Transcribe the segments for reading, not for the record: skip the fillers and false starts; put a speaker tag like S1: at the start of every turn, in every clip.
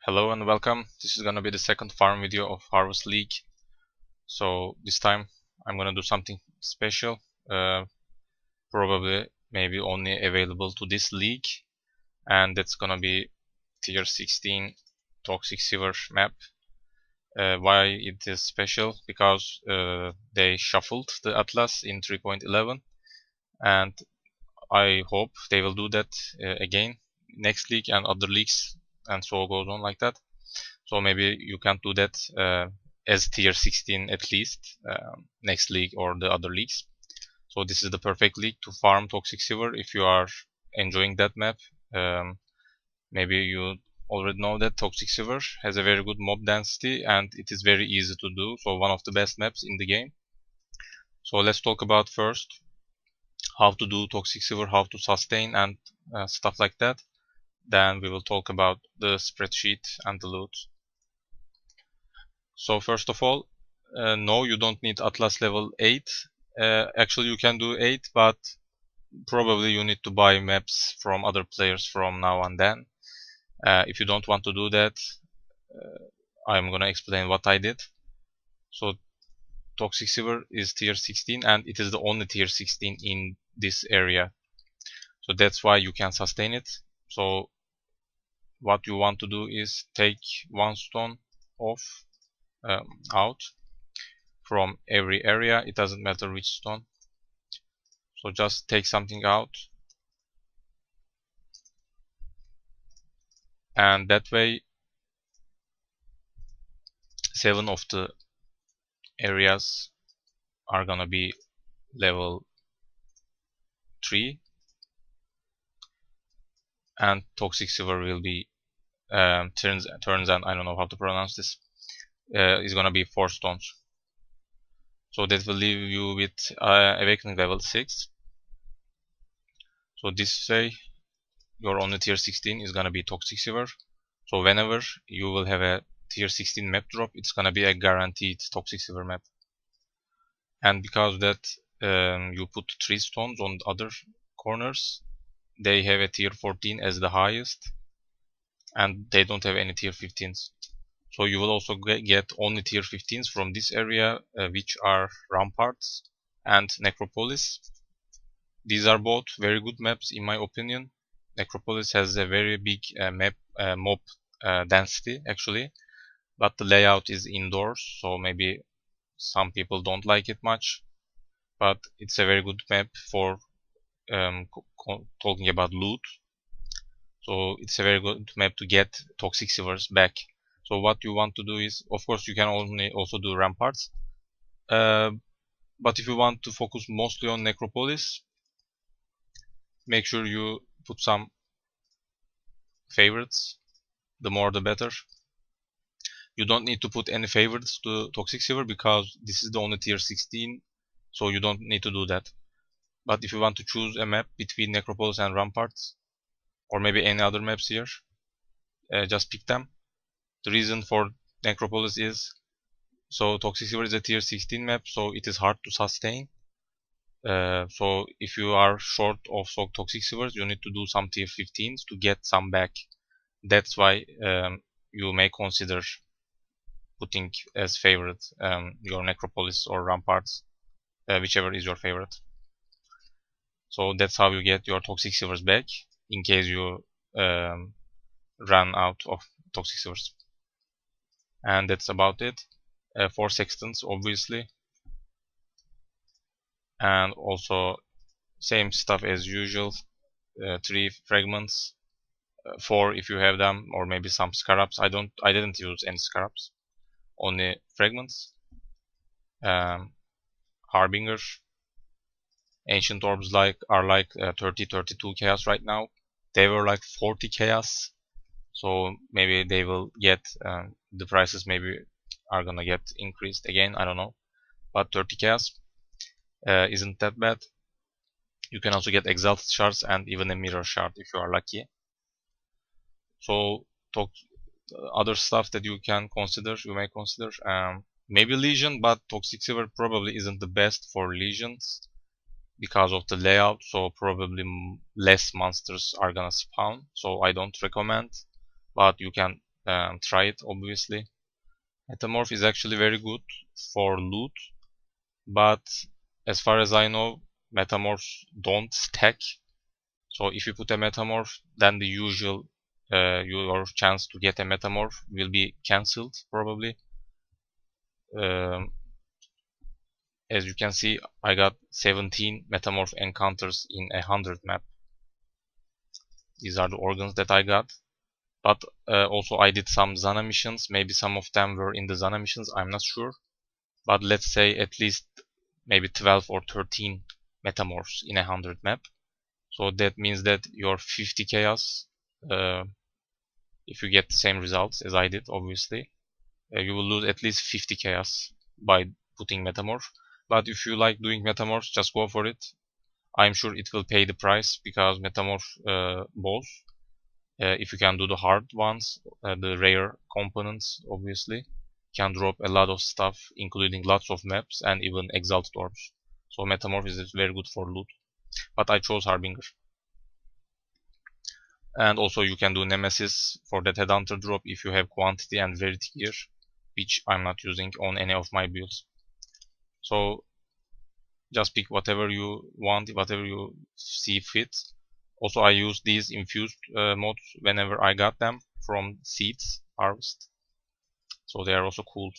S1: Hello and welcome. This is gonna be the second farm video of Harvest League. So this time I'm gonna do something special. Probably maybe only available to this league, and that's gonna be tier 16 Toxic Sewers map. Why it is special? Because they shuffled the Atlas in 3.11, and I hope they will do that again next league and other leagues, and so goes on like that. So maybe you can't do that as tier 16 at least next league or the other leagues. So this is the perfect league to farm Toxic Sewer if you are enjoying that map. Maybe you already know that Toxic Sewer has a very good mob density and it is very easy to do. So one of the best maps in the game. So let's talk about first how to do Toxic Sewer, how to sustain and stuff like that. Then we will talk about the spreadsheet and the loot. So first of all, no, you don't need Atlas level 8. Actually, you can do 8, but probably you need to buy maps from other players from now and then. If you don't want to do that, I'm gonna explain what I did. So Toxic Sewer is tier 16 and it is the only tier 16 in this area. So that's why you can sustain it. So what you want to do is take one stone off out from every area. It doesn't matter which stone. So just take something out, and that way 7 of the areas are gonna be level 3 and Toxic Sewer will be turns and I don't know how to pronounce this, is gonna be 4 stones. So that will leave you with Awakening level 6. So this way your only tier 16 is gonna be Toxic Sewer. So whenever you will have a tier 16 map drop, it's gonna be a guaranteed Toxic Sewer map. And because that you put 3 stones on the other corners, they have a tier 14 as the highest, and they don't have any tier 15s. So you will also get only tier 15s from this area, which are Ramparts and Necropolis. These are both very good maps in my opinion. Necropolis has a very big mob density actually, but the layout is indoors, so maybe some people don't like it much. But it's a very good map for talking about loot. So it's a very good map to get Toxic Sewers back. So what you want to do is, of course, you can only also do Ramparts. But if you want to focus mostly on Necropolis, make sure you put some favorites. The more the better. You don't need to put any favorites to Toxic Sewer because this is the only tier 16, so you don't need to do that. But if you want to choose a map between Necropolis and Ramparts, or maybe any other maps here, just pick them. The reason for Necropolis is, so Toxic Sewer is a tier 16 map, so it is hard to sustain. So if you are short of Toxic Sewers, you need to do some tier 15s to get some back. That's why you may consider putting as favorite your Necropolis or Ramparts, whichever is your favorite. So that's how you get your Toxic Sewers back in case you run out of Toxic Sewers. And that's about it. 4 sextants obviously, and also same stuff as usual. 3 fragments, 4 if you have them, or maybe some scarabs. I didn't use any scarabs, only fragments. Harbinger. Ancient orbs are like 32 chaos right now. They were like 40 chaos, so maybe they will get the prices maybe are gonna get increased again, I don't know. But 30 chaos isn't that bad. You can also get exalted shards and even a mirror shard if you are lucky. So other stuff that you may consider, maybe Legion, but Toxic Sewer probably isn't the best for Legions because of the layout, so probably less monsters are gonna spawn, so I don't recommend. But you can try it obviously. Metamorph is actually very good for loot, but as far as I know, metamorphs don't stack. So if you put a metamorph, then the usual your chance to get a metamorph will be cancelled probably. Um, as you can see, I got 17 metamorph encounters in 100 map. These are the organs that I got. But also I did some Zana missions. Maybe some of them were in the Zana missions, I'm not sure. But let's say at least maybe 12 or 13 metamorphs in 100 map. So that means that your 50 chaos, if you get the same results as I did, obviously, you will lose at least 50 chaos by putting metamorph. But if you like doing metamorphs, just go for it. I'm sure it will pay the price because metamorph bows, if you can do the hard ones, the rare components obviously, can drop a lot of stuff, including lots of maps and even exalted orbs. So metamorph is very good for loot, but I chose harbinger. And also you can do nemesis for that headhunter drop if you have quantity and rarity gear, which I'm not using on any of my builds. So just pick whatever you want, whatever you see fit. Also I use these infused mods whenever I got them from seeds harvest, so they are also cool.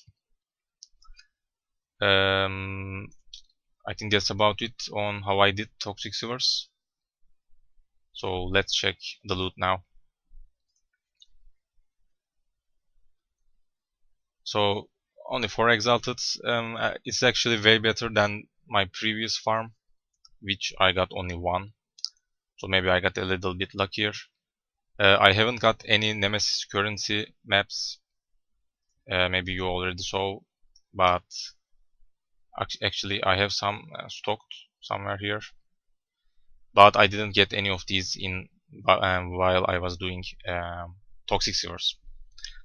S1: I think that's about it on how I did Toxic Sewers. So let's check the loot now. So only 4 exalted. It's actually way better than my previous farm, which I got only 1. So maybe I got a little bit luckier. I haven't got any Nemesis currency maps. Maybe you already saw, but actually I have some stocked somewhere here. But I didn't get any of these in while I was doing Toxic Sewers.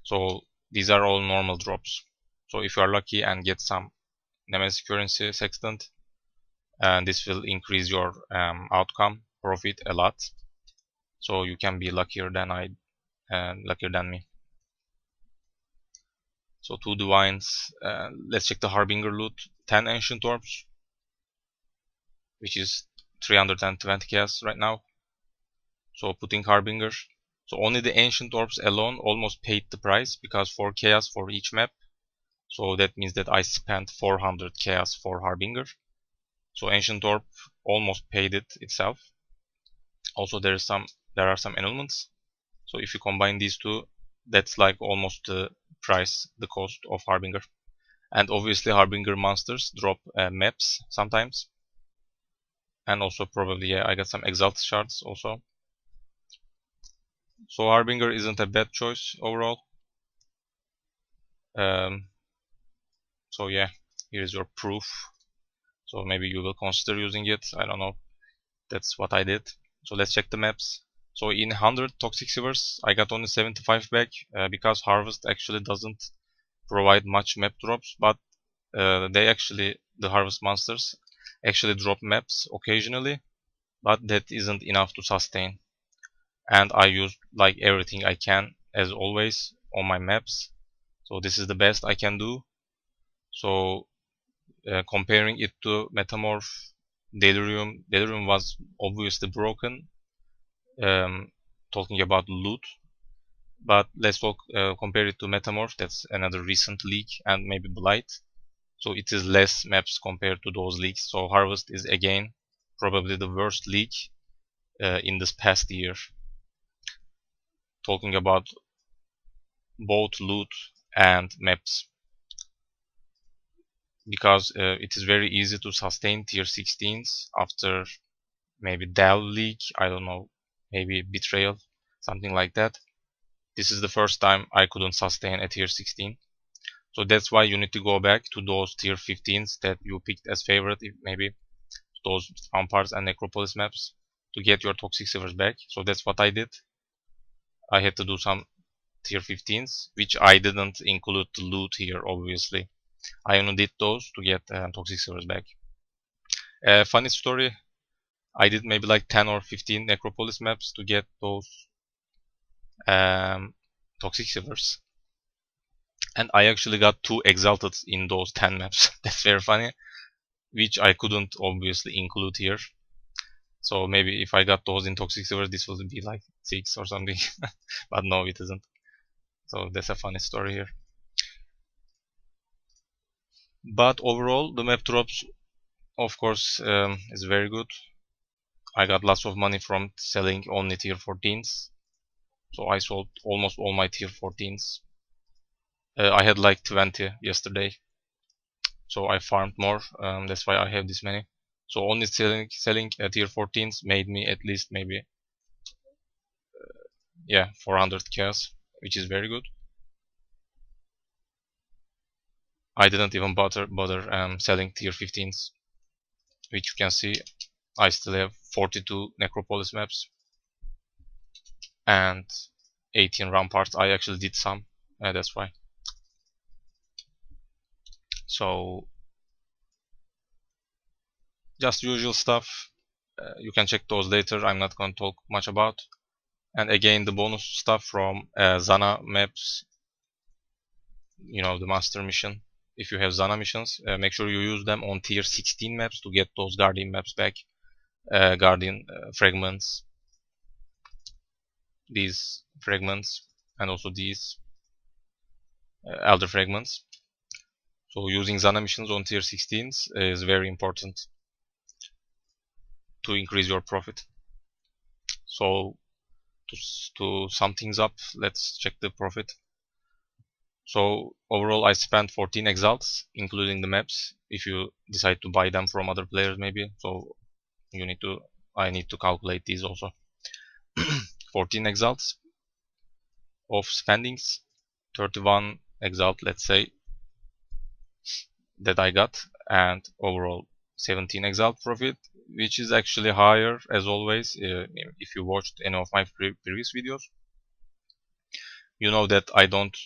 S1: So these are all normal drops. So if you are lucky and get some Nemesis currency sextant, and this will increase your outcome profit a lot. So you can be luckier than luckier than me. So 2 divines. Let's check the harbinger loot. 10 ancient orbs, which is 320 chaos right now. So putting harbinger. So only the ancient orbs alone almost paid the price, because 4 chaos for each map. So that means that I spent 400 chaos for harbinger. So ancient orb almost paid it itself. Also there are some annulments. So if you combine these two, that's like almost the price, the cost of harbinger. And obviously harbinger monsters drop maps sometimes. And also probably, yeah, I got some exalt shards also. So harbinger isn't a bad choice overall. So yeah, here's your proof. So maybe you will consider using it, I don't know. That's what I did. So let's check the maps. So in 100 Toxic Sewers, I got only 75 back, because Harvest actually doesn't provide much map drops, but the Harvest monsters actually drop maps occasionally, but that isn't enough to sustain. And I used like everything I can, as always, on my maps. So this is the best I can do. So comparing it to Metamorph, Delirium was obviously broken. Talking about loot, but let's compare it to Metamorph. That's another recent leak, and maybe Blight. So it is less maps compared to those leaks. So Harvest is again probably the worst leak in this past year. Talking about both loot and maps, because it is very easy to sustain tier 16s after maybe Delve leak, I don't know, maybe Betrayal, something like that. This is the first time I couldn't sustain a tier 16. So that's why you need to go back to those tier 15s that you picked as favorite, maybe those Ramparts and Necropolis maps, to get your Toxic Sewers back. So that's what I did. I had to do some tier 15s, which I didn't include the loot here, obviously. I only did those to get Toxic Sewers back. Funny story, I did maybe like 10 or 15 Necropolis maps to get those Toxic Sewers. And I actually got 2 exalted in those 10 maps. That's very funny, which I couldn't obviously include here. So maybe if I got those in Toxic Sewers, this would be like 6 or something. But no, it isn't. So that's a funny story here. But overall, the map drops, of course, is very good. I got lots of money from selling only tier 14s. So I sold almost all my tier 14s. I had like 20 yesterday. So I farmed more. That's why I have this many. So only selling tier 14s made me at least maybe 400 chaos, which is very good. I didn't even bother selling tier 15s, which you can see. I still have 42 Necropolis maps and 18 ramparts. I actually did some, that's why. So just usual stuff. You can check those later. I'm not going to talk much about. And again, the bonus stuff from Zana maps. You know, the master mission. If you have Zana missions, make sure you use them on tier 16 maps to get those Guardian maps back. Guardian fragments. These fragments. And also these Elder fragments. So using Zana missions on tier 16s is very important to increase your profit. So to sum things up, let's check the profit. So overall I spent 14 exalts, including the maps, if you decide to buy them from other players maybe. So I need to calculate these also. 14 exalts of spendings, 31 exalt, let's say, that I got, and overall 17 exalt profit, which is actually higher as always. If you watched any of my previous videos, you know that I don't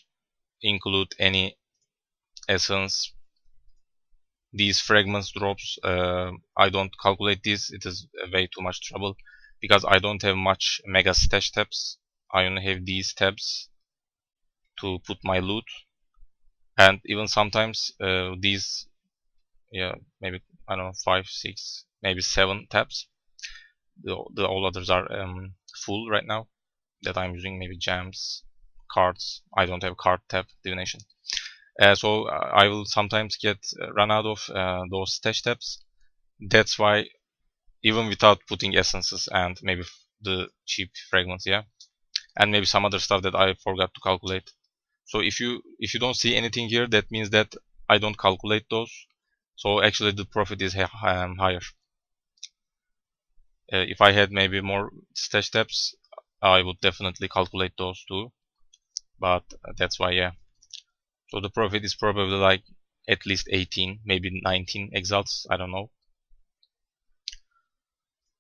S1: include any essence. These fragments drops, I don't calculate this. It is way too much trouble because I don't have much mega stash tabs. I only have these tabs to put my loot, and even sometimes these, maybe I don't know, 5, 6, maybe 7 tabs. The all others are full right now that I'm using. Maybe gems, cards. I don't have card tab divination. So I will sometimes get run out of those stash tabs. That's why even without putting essences and maybe the cheap fragments, and maybe some other stuff that I forgot to calculate. So if you don't see anything here, that means that I don't calculate those. So actually the profit is higher. If I had maybe more stash tabs, I would definitely calculate those too. But that's why, So the profit is probably like at least 18, maybe 19 exalts, I don't know.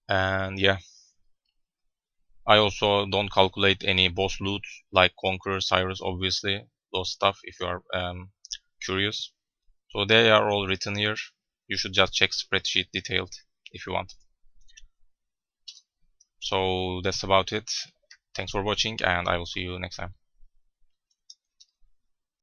S1: And I also don't calculate any boss loot like Conqueror, Cyrus, obviously, those stuff if you are curious. So they are all written here. You should just check spreadsheet detailed if you want. So that's about it. Thanks for watching, and I will see you next time.